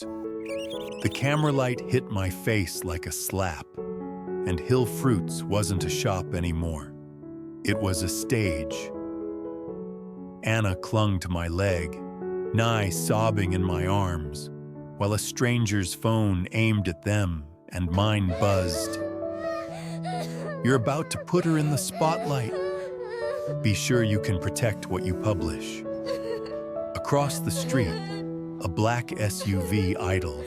The camera light hit my face like a slap, and Hill Fruits wasn't a shop anymore. It was a stage. Anna clung to my leg, Nye sobbing in my arms, while a stranger's phone aimed at them and mine buzzed. You're about to put her in the spotlight. Be sure you can protect what you publish. Across the street, a black SUV idled.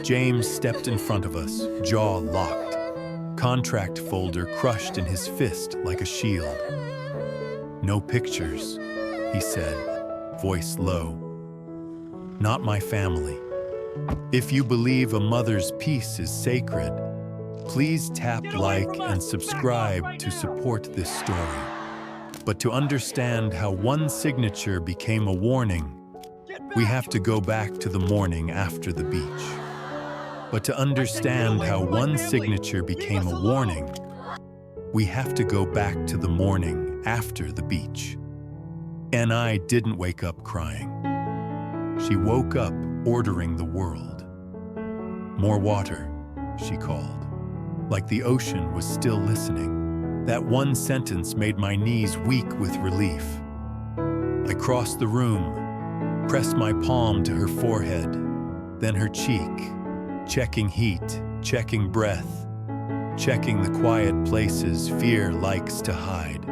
James stepped in front of us, jaw locked, contract folder crushed in his fist like a shield. No pictures, he said, voice low. Not my family. If you believe a mother's peace is sacred, please tap like and subscribe to support this story. But to understand how one signature became a warning, we have to go back to the morning after the beach. But to understand how one signature became a warning, we have to go back to the morning after the beach. And I didn't wake up crying. She woke up ordering the world. More water, she called, like the ocean was still listening. That one sentence made my knees weak with relief. I crossed the room, pressed my palm to her forehead, then her cheek, checking heat, checking breath, checking the quiet places fear likes to hide.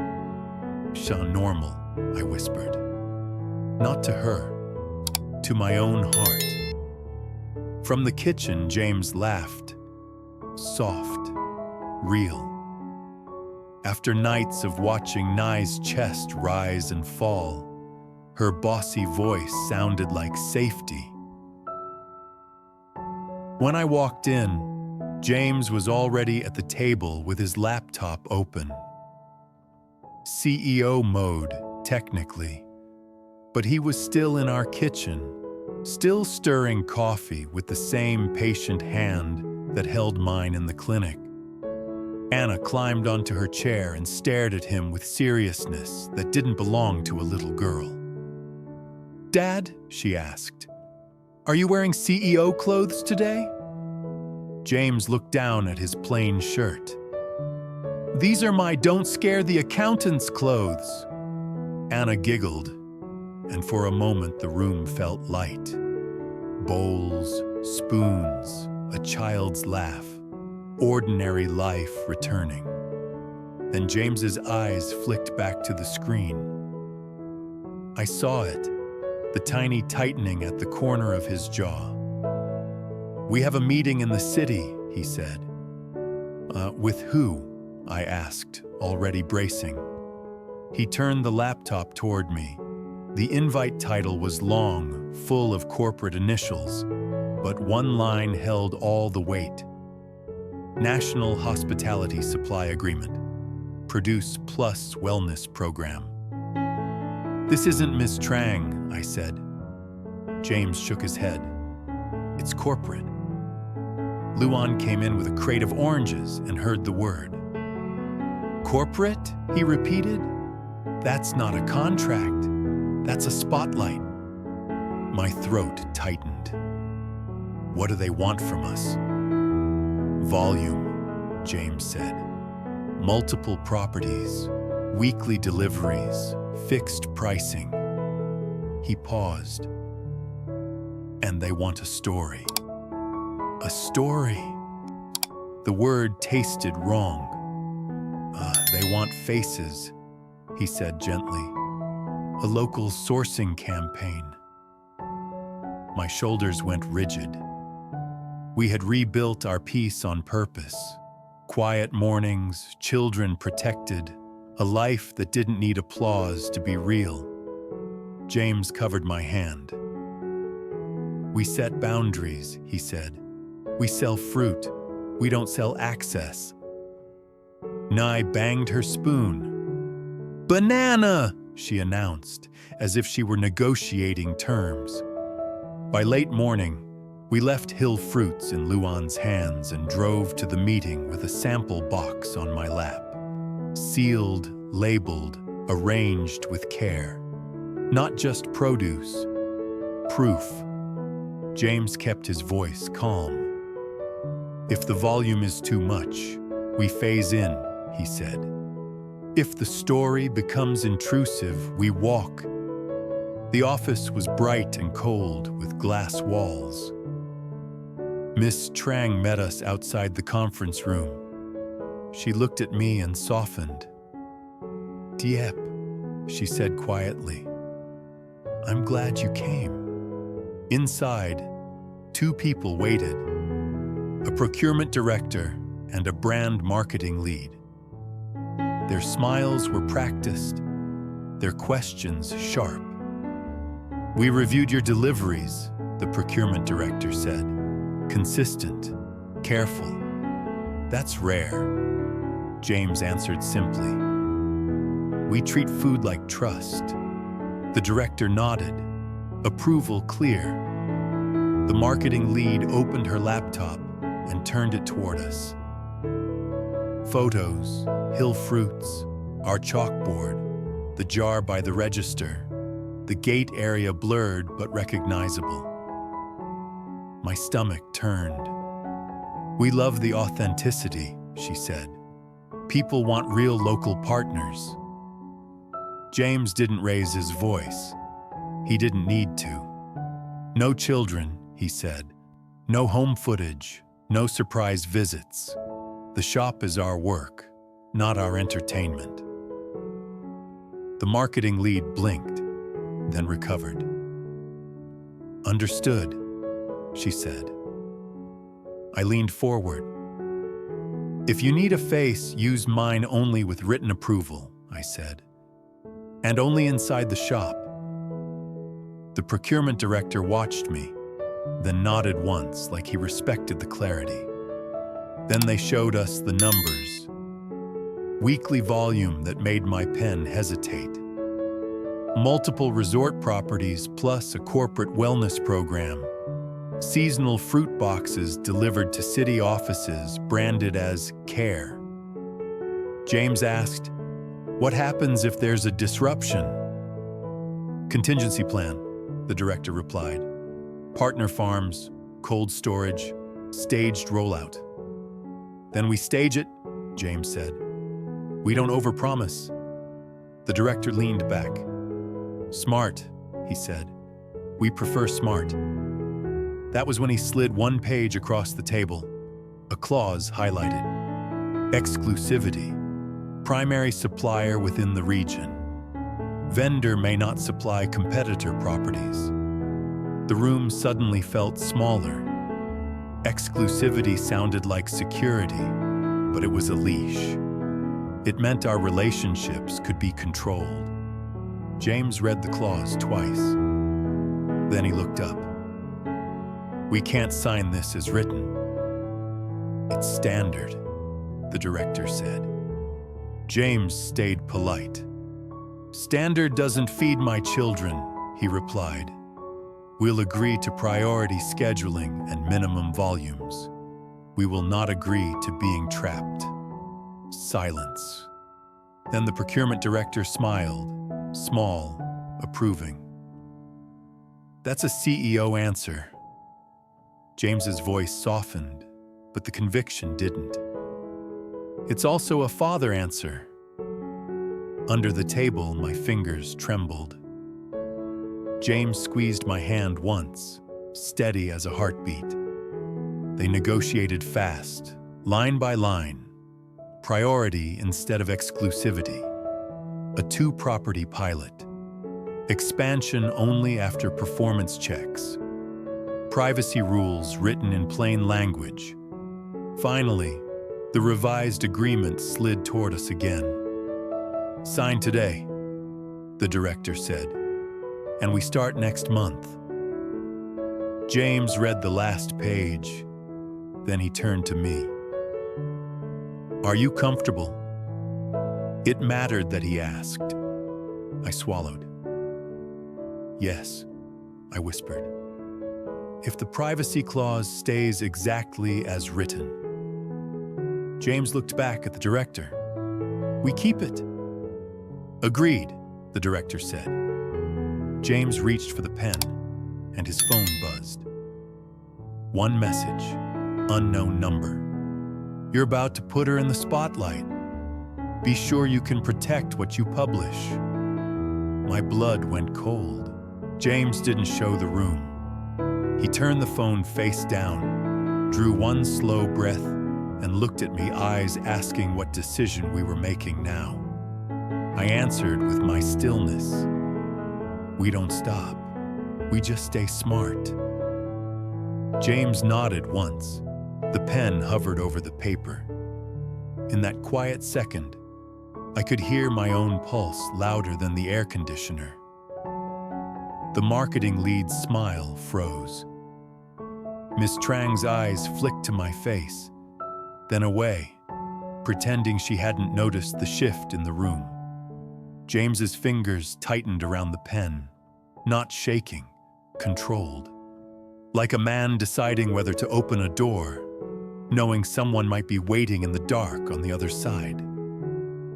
"So normal," I whispered. Not to her, to my own heart. From the kitchen, James laughed. Soft, real. After nights of watching Nye's chest rise and fall, her bossy voice sounded like safety. When I walked in, James was already at the table with his laptop open. CEO mode, technically, but he was still in our kitchen, still stirring coffee with the same patient hand that held mine in the clinic. Anna climbed onto her chair and stared at him with seriousness that didn't belong to a little girl. "Dad," she asked, "are you wearing CEO clothes today?" James looked down at his plain shirt. "These are my don't scare the accountants clothes." Anna giggled, and for a moment the room felt light. Bowls, spoons, a child's laugh, ordinary life returning. Then James's eyes flicked back to the screen. I saw it, the tiny tightening at the corner of his jaw. "We have a meeting in the city," he said. With who?" I asked, already bracing. He turned the laptop toward me. The invite title was long, full of corporate initials, but one line held all the weight. National Hospitality Supply Agreement. Produce Plus Wellness Program. "This isn't Miss Trang," I said. James shook his head. "It's corporate." Luan came in with a crate of oranges and heard the word. "Corporate?" he repeated. "That's not a contract. That's a spotlight." My throat tightened. "What do they want from us?" "Volume," James said. "Multiple properties, weekly deliveries, fixed pricing." He paused. "And they want a story." "A story?" The word tasted wrong. They want faces," he said gently. "A local sourcing campaign." My shoulders went rigid. We had rebuilt our peace on purpose. Quiet mornings, children protected, a life that didn't need applause to be real. James covered my hand. "We set boundaries," he said. "We sell fruit. We don't sell access." Nye banged her spoon. "Banana!" she announced, as if she were negotiating terms. By late morning, we left Hill Fruits in Luan's hands and drove to the meeting with a sample box on my lap. Sealed, labeled, arranged with care. Not just produce, proof. James kept his voice calm. If the volume is too much, we phase in, he said. If the story becomes intrusive, we walk. The office was bright and cold with glass walls. Miss Trang met us outside the conference room. She looked at me and softened. "Diep," she said quietly. "I'm glad you came." Inside, two people waited, a procurement director and a brand marketing lead. Their smiles were practiced, their questions sharp. "We reviewed your deliveries," the procurement director said. "Consistent, careful. That's rare," James answered simply. "We treat food like trust." The director nodded, approval clear. The marketing lead opened her laptop and turned it toward us. Photos, hill fruits, our chalkboard, the jar by the register, the gate area blurred but recognizable. My stomach turned. "We love the authenticity," she said. "People want real local partners." James didn't raise his voice. He didn't need to. "No children," he said. "No home footage, no surprise visits. The shop is our work, not our entertainment." The marketing lead blinked, then recovered. "Understood," she said. I leaned forward. "If you need a face, use mine only with written approval," I said. "And only inside the shop." The procurement director watched me, then nodded once like he respected the clarity. Then they showed us the numbers. Weekly volume that made my pen hesitate. Multiple resort properties plus a corporate wellness program. Seasonal fruit boxes delivered to city offices branded as care. James asked, "What happens if there's a disruption?" "Contingency plan," the director replied. "Partner farms, cold storage, staged rollout." "Then we stage it," James said. "We don't overpromise." The director leaned back. "Smart," he said. "We prefer smart." That was when he slid one page across the table, a clause highlighted. Exclusivity. Primary supplier within the region. Vendor may not supply competitor properties. The room suddenly felt smaller. Exclusivity sounded like security, but it was a leash. It meant our relationships could be controlled. James read the clause twice. Then he looked up. "We can't sign this as written." "It's standard," the director said. James stayed polite. "Standard doesn't feed my children," he replied. "We'll agree to priority scheduling and minimum volumes. We will not agree to being trapped." Silence. Then the procurement director smiled, small, approving. "That's a CEO answer." James's voice softened, but the conviction didn't. "It's also a father answer." Under the table, my fingers trembled. James squeezed my hand once, steady as a heartbeat. They negotiated fast, line by line. Priority instead of exclusivity. A two-property pilot. Expansion only after performance checks. Privacy rules written in plain language. Finally, the revised agreement slid toward us again. "Sign today," the director said, "and we start next month." James read the last page, then he turned to me. "Are you comfortable?" It mattered that he asked. I swallowed. "Yes," I whispered. "If the privacy clause stays exactly as written." James looked back at the director. "We keep it." "Agreed," the director said. James reached for the pen, and his phone buzzed. One message, unknown number. You're about to put her in the spotlight. Be sure you can protect what you publish. My blood went cold. James didn't show the room. He turned the phone face down, drew one slow breath, and looked at me, eyes asking what decision we were making now. I answered with my stillness. We don't stop. We just stay smart. James nodded once. The pen hovered over the paper. In that quiet second, I could hear my own pulse louder than the air conditioner. The marketing lead's smile froze. Miss Trang's eyes flicked to my face, then away, pretending she hadn't noticed the shift in the room. James's fingers tightened around the pen, not shaking, controlled. Like a man deciding whether to open a door, knowing someone might be waiting in the dark on the other side.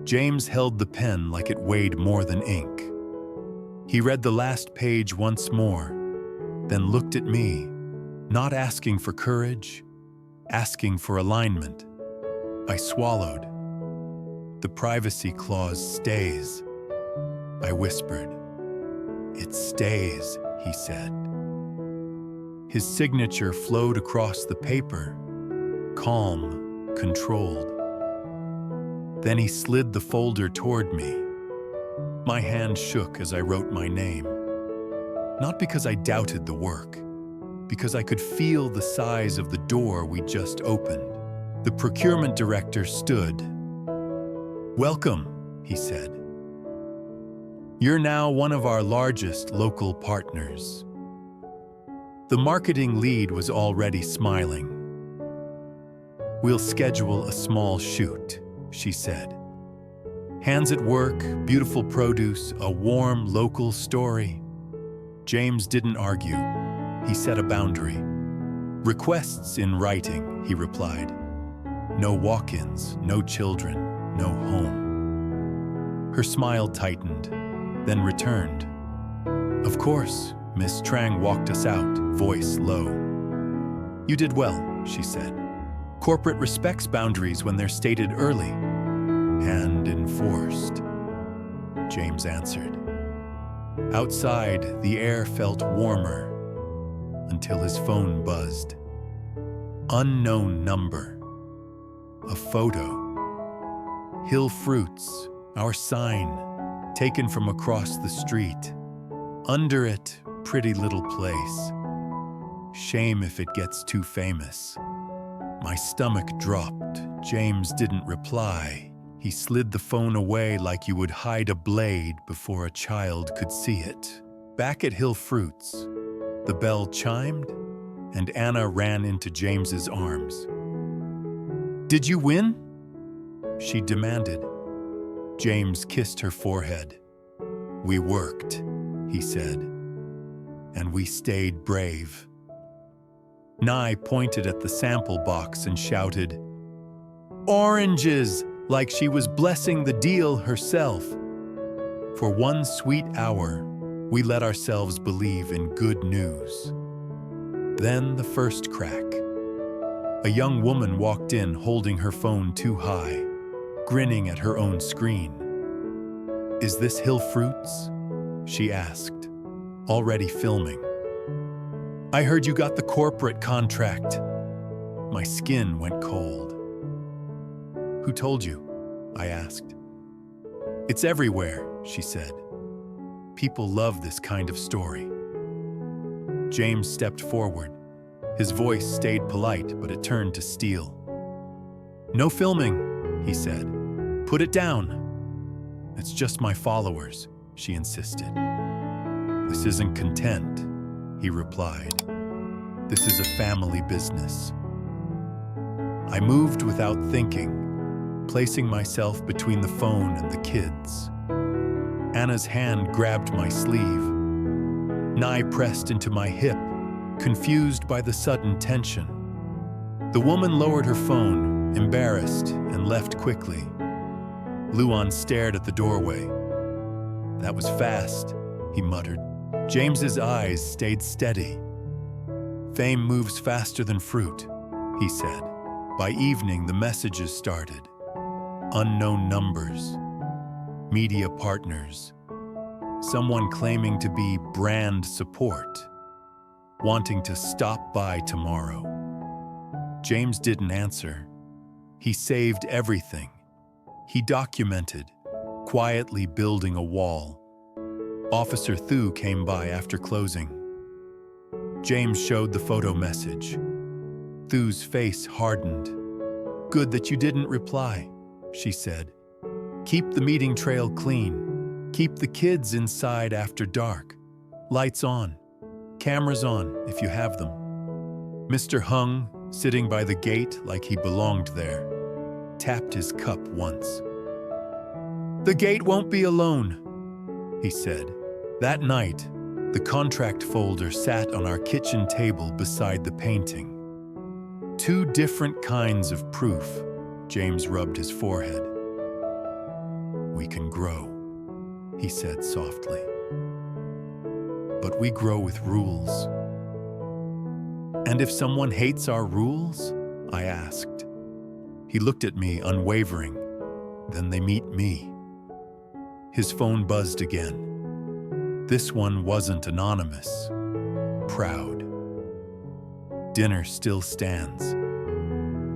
James held the pen like it weighed more than ink. He read the last page once more, then looked at me, not asking for courage, asking for alignment. I swallowed. The privacy clause stays. I whispered. It stays, he said. His signature flowed across the paper, calm, controlled. Then he slid the folder toward me. My hand shook as I wrote my name. Not because I doubted the work, because I could feel the size of the door we just opened. The procurement director stood. Welcome, he said. You're now one of our largest local partners. The marketing lead was already smiling. We'll schedule a small shoot, she said. Hands at work, beautiful produce, a warm local story. James didn't argue. He set a boundary. Requests in writing, he replied. No walk-ins, no children, no home. Her smile tightened, then returned. Of course, Miss Trang walked us out, voice low. You did well, she said. Corporate respects boundaries when they're stated early and enforced, James answered. Outside, the air felt warmer until his phone buzzed. Unknown number. A photo. Hill Fruits, our sign, taken from across the street. Under it, pretty little place. Shame if it gets too famous. My stomach dropped. James didn't reply. He slid the phone away like you would hide a blade before a child could see it. Back at Hill Fruits, the bell chimed, and Anna ran into James's arms. Did you win? She demanded. James kissed her forehead. We worked, he said, and we stayed brave. Nye pointed at the sample box and shouted, Oranges! Like she was blessing the deal herself. For one sweet hour, we let ourselves believe in good news. Then the first crack. A young woman walked in holding her phone too high, grinning at her own screen. Is this Hill Fruits? She asked, already filming. I heard you got the corporate contract. My skin went cold. Who told you? I asked. It's everywhere, she said. People love this kind of story. James stepped forward. His voice stayed polite, but it turned to steel. No filming, he said. Put it down. It's just my followers, she insisted. This isn't content, he replied. This is a family business. I moved without thinking, placing myself between the phone and the kids. Anna's hand grabbed my sleeve. Nye pressed into my hip, confused by the sudden tension. The woman lowered her phone, embarrassed, and left quickly. Luan stared at the doorway. That was fast, he muttered. James's eyes stayed steady. Fame moves faster than fruit, he said. By evening, the messages started. Unknown numbers, media partners, someone claiming to be brand support, wanting to stop by tomorrow. James didn't answer. He saved everything. He documented, quietly building a wall. Officer Thu came by after closing. James showed the photo message. Thu's face hardened. "Good that you didn't reply," she said. "Keep the meeting trail clean. Keep the kids inside after dark. Lights on. Cameras on, if you have them." Mr. Hung, sitting by the gate like he belonged there, tapped his cup once. "The gate won't be alone," he said. That night, the contract folder sat on our kitchen table beside the painting. Two different kinds of proof. James rubbed his forehead. "We can grow," he said softly. "But we grow with rules." "And if someone hates our rules?" I asked. He looked at me, unwavering. "Then they meet me." His phone buzzed again. This one wasn't anonymous. Proud. "Dinner still stands.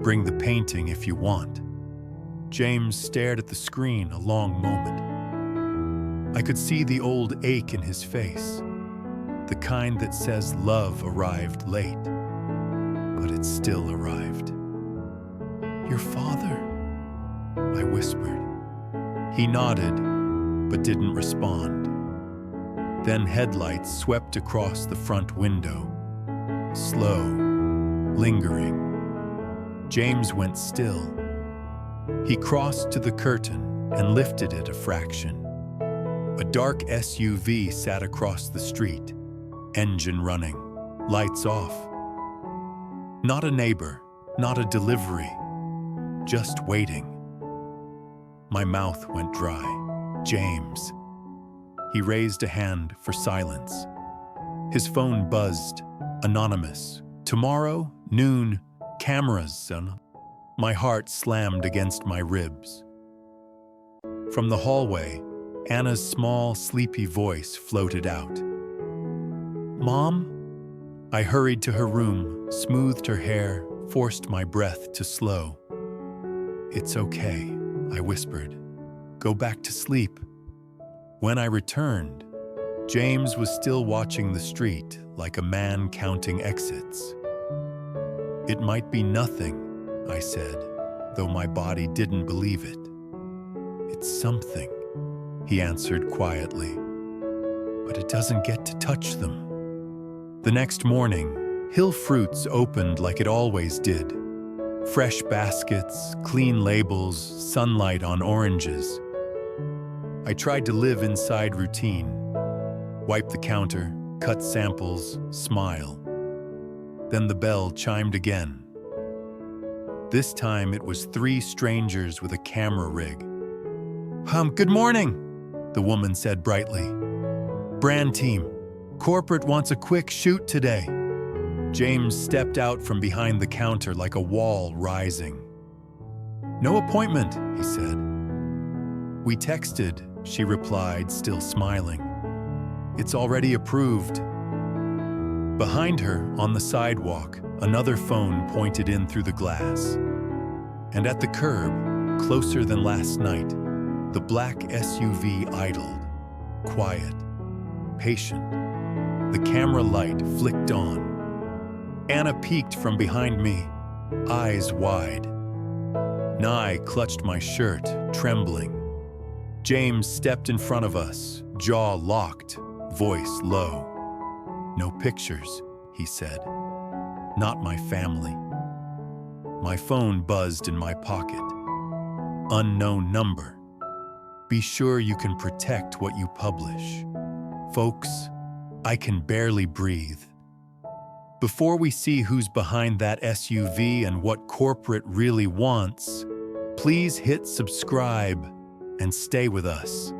Bring the painting if you want." James stared at the screen a long moment. I could see the old ache in his face, the kind that says love arrived late, but it still arrived. "Your father?" I whispered. He nodded, but didn't respond. Then headlights swept across the front window, slow, lingering. James went still. He crossed to the curtain and lifted it a fraction. A dark SUV sat across the street, engine running, lights off. Not a neighbor, not a delivery, just waiting. My mouth went dry. "James." He raised a hand for silence. His phone buzzed, anonymous. "Tomorrow, noon, cameras," and my heart slammed against my ribs. From the hallway, Anna's small, sleepy voice floated out. "Mom?" I hurried to her room, smoothed her hair, forced my breath to slow. "It's okay," I whispered. "Go back to sleep." When I returned, James was still watching the street like a man counting exits. "It might be nothing," I said, though my body didn't believe it. "It's something," he answered quietly, "but it doesn't get to touch them." The next morning, Hill Fruits opened like it always did. Fresh baskets, clean labels, sunlight on oranges. I tried to live inside routine. Wipe the counter, cut samples, smile. Then the bell chimed again. This time it was 3 strangers with a camera rig. Good morning," the woman said brightly. "Brand team, corporate wants a quick shoot today." James stepped out from behind the counter like a wall rising. "No appointment," he said. "We texted," she replied, still smiling. "It's already approved." Behind her, on the sidewalk, another phone pointed in through the glass. And at the curb, closer than last night, the black SUV idled, quiet, patient. The camera light flicked on. Anna peeked from behind me, eyes wide. Nye clutched my shirt, trembling. James stepped in front of us, jaw locked, voice low. "No pictures," he said. "Not my family." My phone buzzed in my pocket. Unknown number. Be sure you can protect what you publish. Folks, I can barely breathe. Before we see who's behind that SUV and what corporate really wants, please hit subscribe and stay with us.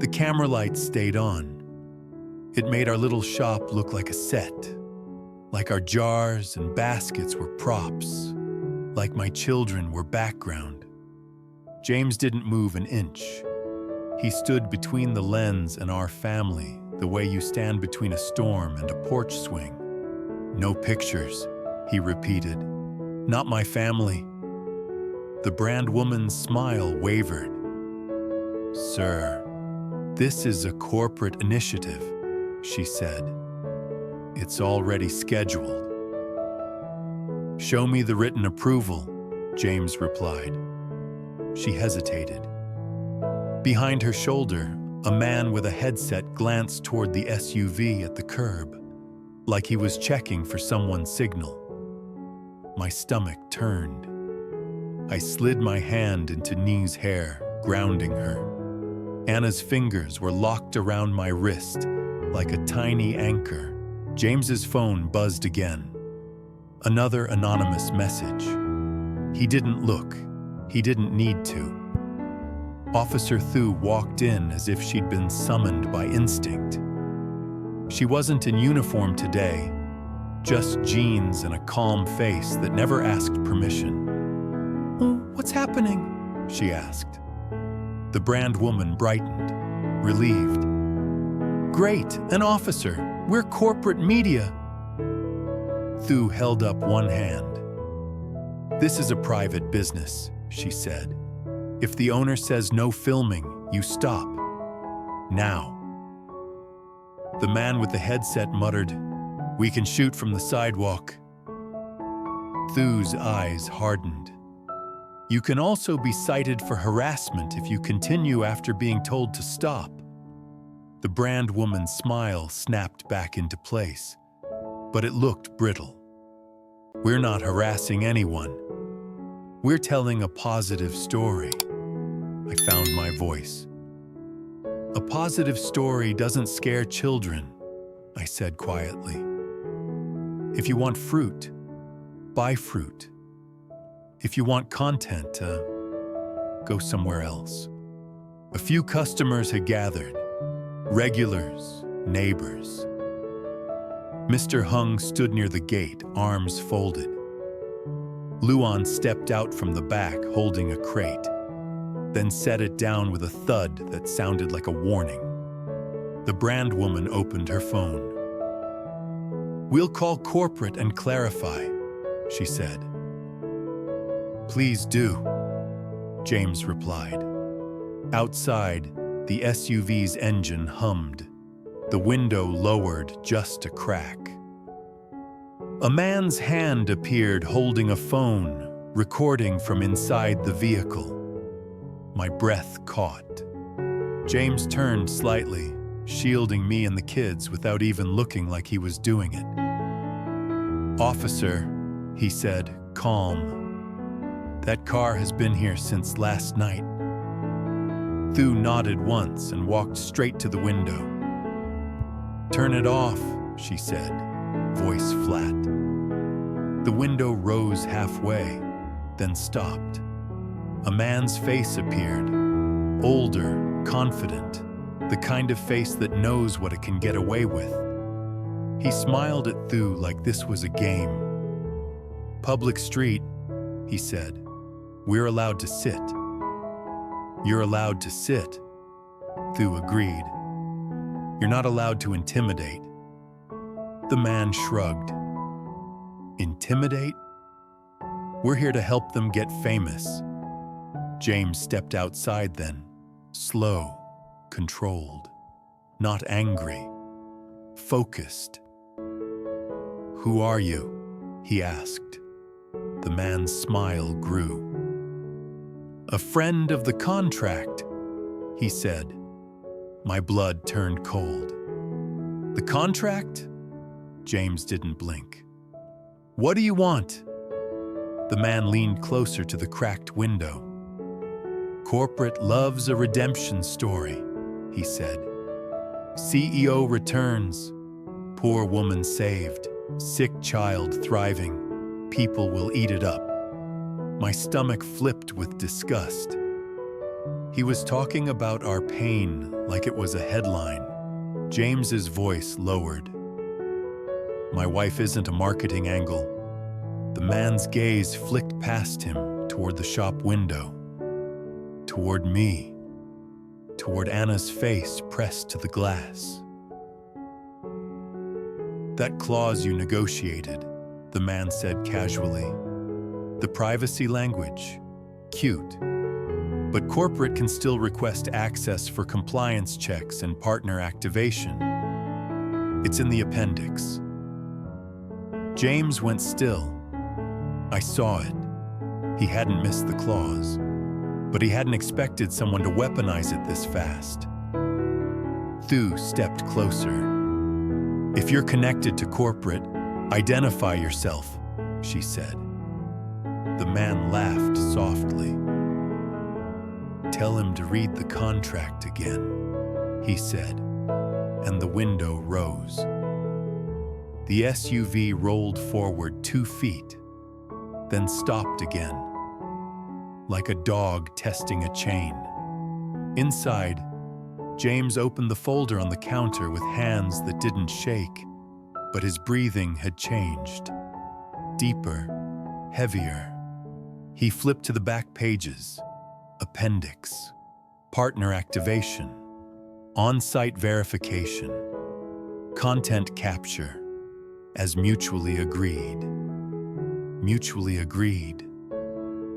The camera lights stayed on. It made our little shop look like a set. like our jars and baskets were props, like my children were background. James didn't move an inch. He stood between the lens and our family, the way you stand between a storm and a porch swing. No pictures, he repeated. Not my family. The brand woman's smile wavered. Sir, this is a corporate initiative, she said. It's already scheduled. Show me the written approval, James replied. She hesitated. Behind her shoulder, a man with a headset glanced toward the SUV at the curb, like he was checking for someone's signal. My stomach turned. I slid my hand into Nee's hair, grounding her. Anna's fingers were locked around my wrist, like a tiny anchor. James's phone buzzed again. Another anonymous message. He didn't look. He didn't need to. Officer Thu walked in as if she'd been summoned by instinct. She wasn't in uniform today, just jeans and a calm face that never asked permission. "Oh, what's happening?" she asked. The brand woman brightened, relieved. "Great, an officer. We're corporate media." Thu held up one hand. "This is a private business," she said. "If the owner says no filming, you stop. Now." The man with the headset muttered, "We can shoot from the sidewalk." Thu's eyes hardened. "You can also be cited for harassment if you continue after being told to stop." The brand woman's smile snapped back into place, but it looked brittle. "We're not harassing anyone. We're telling a positive story." I found my voice. "A positive story doesn't scare children," I said quietly. "If you want fruit, buy fruit. If you want content, go somewhere else." A few customers had gathered. Regulars, neighbors. Mr. Hung stood near the gate, arms folded. Luan stepped out from the back holding a crate, then set it down with a thud that sounded like a warning. The brand woman opened her phone. "We'll call corporate and clarify," she said. "Please do," James replied. Outside, the SUV's engine hummed. The window lowered just a crack. A man's hand appeared holding a phone, recording from inside the vehicle. My breath caught. James turned slightly, shielding me and the kids without even looking like he was doing it. "Officer," he said, calm. "That car has been here since last night." Thu nodded once and walked straight to the window. "Turn it off," she said, voice flat. The window rose halfway, then stopped. A man's face appeared, older, confident, the kind of face that knows what it can get away with. He smiled at Thu like this was a game. "Public street," he said. "We're allowed to sit." "You're allowed to sit," Thu agreed. "You're not allowed to intimidate." The man shrugged. "Intimidate? We're here to help them get famous." James stepped outside then, slow, controlled, not angry, focused. "Who are you?" he asked. The man's smile grew. "A friend of the contract," he said. My blood turned cold. "The contract?" James didn't blink. "What do you want?" The man leaned closer to the cracked window. "Corporate loves a redemption story," he said. "CEO returns, poor woman saved, sick child thriving, people will eat it up." My stomach flipped with disgust. He was talking about our pain like it was a headline. James's voice lowered. My wife isn't a marketing angle. The man's gaze flicked past him toward the shop window, toward me, toward Anna's face pressed to the glass. That clause you negotiated, the man said casually. The privacy language, cute. But corporate can still request access for compliance checks and partner activation. It's in the appendix. James went still. I saw it. He hadn't missed the clause, but he hadn't expected someone to weaponize it this fast. Thu stepped closer. If you're connected to corporate, identify yourself, she said. The man laughed softly. Tell him to read the contract again, he said, and the window rose. The SUV rolled forward 2 feet, then stopped again, like a dog testing a chain. Inside, James opened the folder on the counter with hands that didn't shake, but his breathing had changed. Deeper, heavier. He flipped to the back pages. Appendix. Partner activation. On-site verification. Content capture. As mutually agreed. Mutually agreed,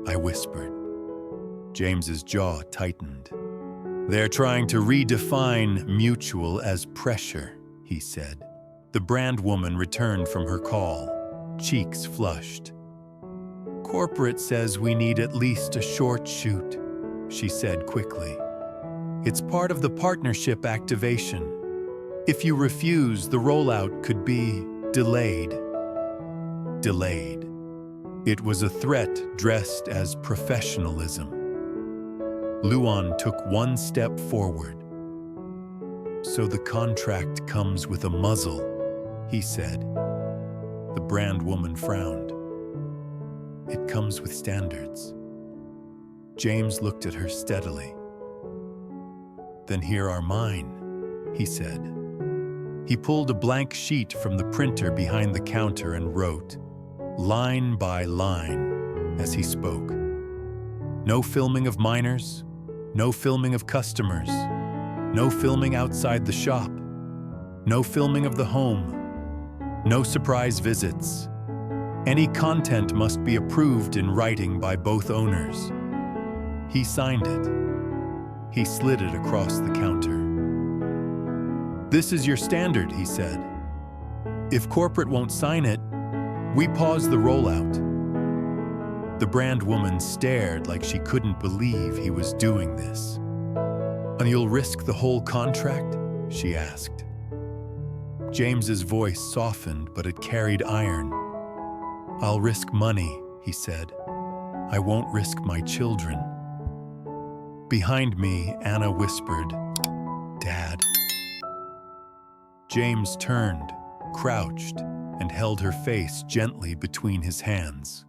I whispered. James's jaw tightened. They're trying to redefine mutual as pressure, he said. The brand woman returned from her call, cheeks flushed. Corporate says we need at least a short shoot, she said quickly. It's part of the partnership activation. If you refuse, the rollout could be delayed. Delayed. It was a threat dressed as professionalism. Luan took 1 step forward. So the contract comes with a muzzle, he said. The brand woman frowned. It comes with standards. James looked at her steadily. Then here are mine, he said. He pulled a blank sheet from the printer behind the counter and wrote, line by line, as he spoke. No filming of minors, no filming of customers, no filming outside the shop, no filming of the home, no surprise visits. Any content must be approved in writing by both owners. He signed it. He slid it across the counter. This is your standard, he said. If corporate won't sign it, we pause the rollout. The brand woman stared like she couldn't believe he was doing this. And you'll risk the whole contract? She asked. James's voice softened, but it carried iron. I'll risk money, he said. I won't risk my children. Behind me, Anna whispered, Dad. James turned, crouched, and held her face gently between his hands.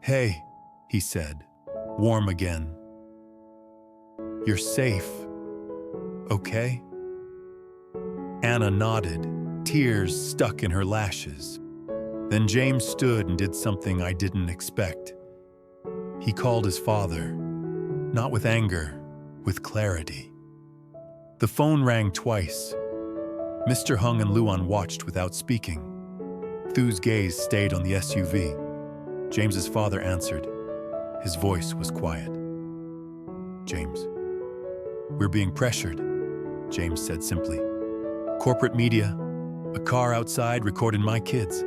Hey, he said, warm again. You're safe, okay? Anna nodded, tears stuck in her lashes. Then James stood and did something I didn't expect. He called his father, not with anger, with clarity. The phone rang twice. Mr. Hung and Luan watched without speaking. Thu's gaze stayed on the SUV. James's father answered. His voice was quiet. James. We're being pressured, James said simply. Corporate media, a car outside recording my kids.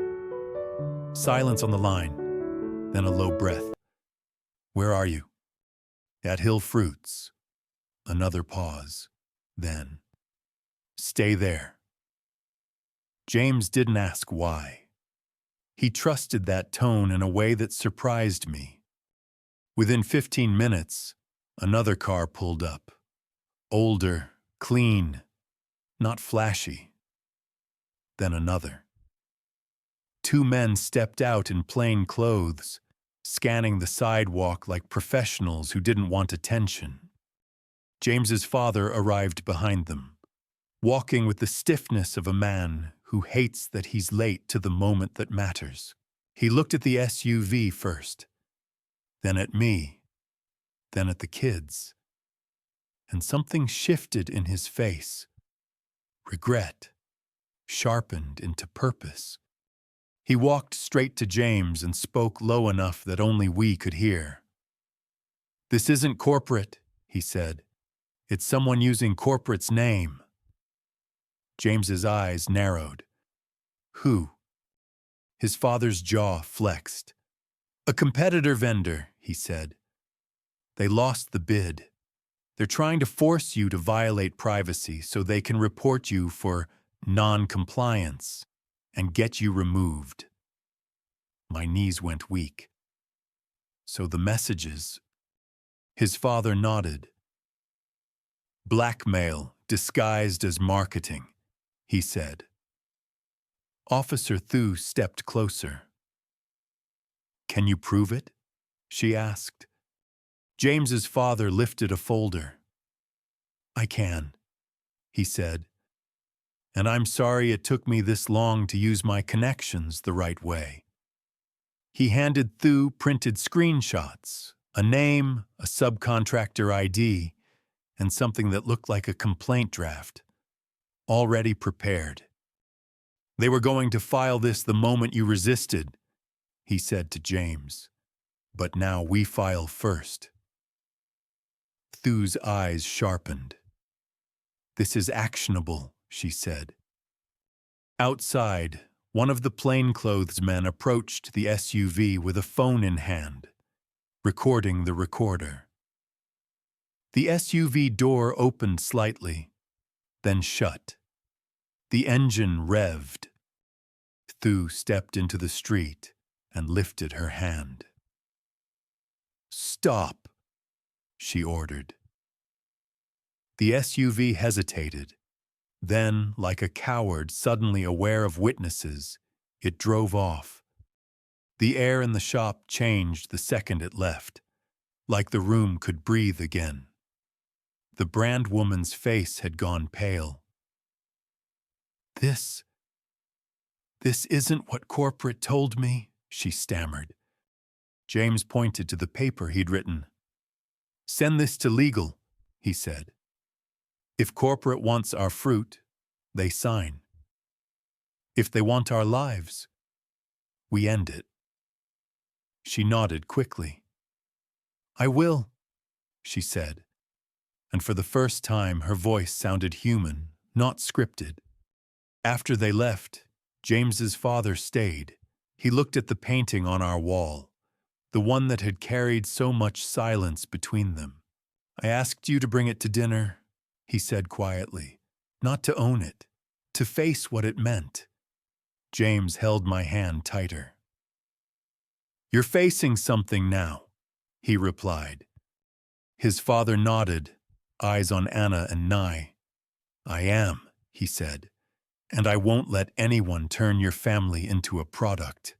Silence on the line, then a low breath. Where are you? At Hill Fruits. Another pause, then. Stay there. James didn't ask why. He trusted that tone in a way that surprised me. Within 15 minutes, another car pulled up. Older, clean, not flashy. Then another. 2 men stepped out in plain clothes, scanning the sidewalk like professionals who didn't want attention. James's father arrived behind them. walking with the stiffness of a man who hates that he's late to the moment that matters. He looked at the SUV first, then at me, then at the kids, and something shifted in his face. Regret sharpened into purpose. He walked straight to James and spoke low enough that only we could hear. "This isn't corporate," he said. "It's someone using corporate's name." James's eyes narrowed. "Who?" His father's jaw flexed. "A competitor vendor," he said. "They lost the bid. They're trying to force you to violate privacy so they can report you for non-compliance and get you removed." My knees went weak. "So the messages..." His father nodded. "Blackmail disguised as marketing," he said. Officer Thu stepped closer. "Can you prove it?" she asked. James's father lifted a folder. "I can," he said. "And I'm sorry it took me this long to use my connections the right way." He handed Thu printed screenshots, a name, a subcontractor ID, and something that looked like a complaint draft, already prepared. "They were going to file this the moment you resisted," he said to James. "But now we file first." Thu's eyes sharpened. "This is actionable," she said. Outside, one of the plainclothes-men approached the SUV with a phone in hand, recording the recorder. The SUV door opened slightly, then shut. The engine revved. Thu stepped into the street and lifted her hand. "Stop," she ordered. The SUV hesitated. Then, like a coward suddenly aware of witnesses, it drove off. The air in the shop changed the second it left, like the room could breathe again. The brand woman's face had gone pale. This isn't what corporate told me," she stammered. James pointed to the paper he'd written. "Send this to legal," he said. "If corporate wants our fruit, they sign. If they want our lives, we end it." She nodded quickly. "I will," she said, and for the first time her voice sounded human, not scripted. After they left, James's father stayed. He looked at the painting on our wall, the one that had carried so much silence between them. "I asked you to bring it to dinner," he said quietly, "not to own it, to face what it meant." James held my hand tighter. "You're facing something now," he replied. His father nodded, eyes on Anna and Nye. "I am," he said, "and I won't let anyone turn your family into a product."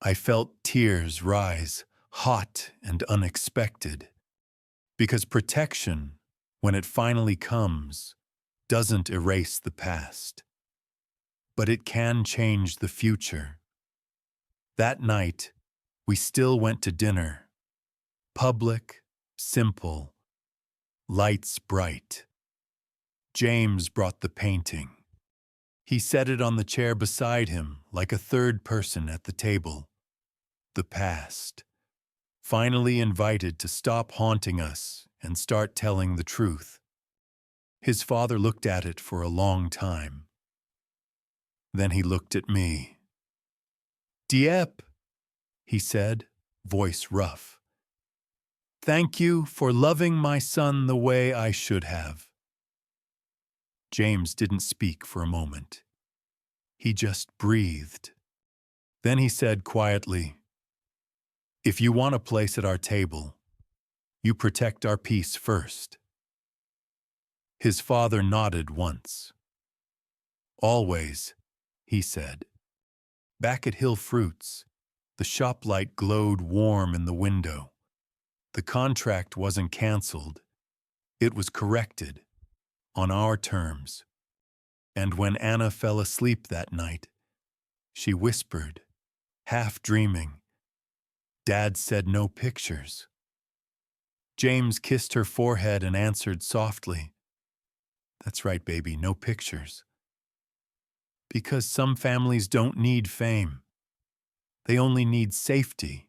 I felt tears rise, hot and unexpected. Because protection, when it finally comes, doesn't erase the past. But it can change the future. That night, we still went to dinner. Public, simple, lights bright. James brought the painting. He set it on the chair beside him like a third person at the table. The past, finally invited to stop haunting us and start telling the truth. His father looked at it for a long time. Then he looked at me. "Diep," he said, voice rough. "Thank you for loving my son the way I should have." James didn't speak for a moment. He just breathed. Then he said quietly, "If you want a place at our table, you protect our peace first." His father nodded once. "Always," he said. Back at Hill Fruits, the shop light glowed warm in the window. The contract wasn't canceled. It was corrected. on our terms. And when Anna fell asleep that night, she whispered, half dreaming, "Dad said no pictures." James kissed her forehead and answered softly, "That's right, baby, no pictures. Because some families don't need fame. They only need safety."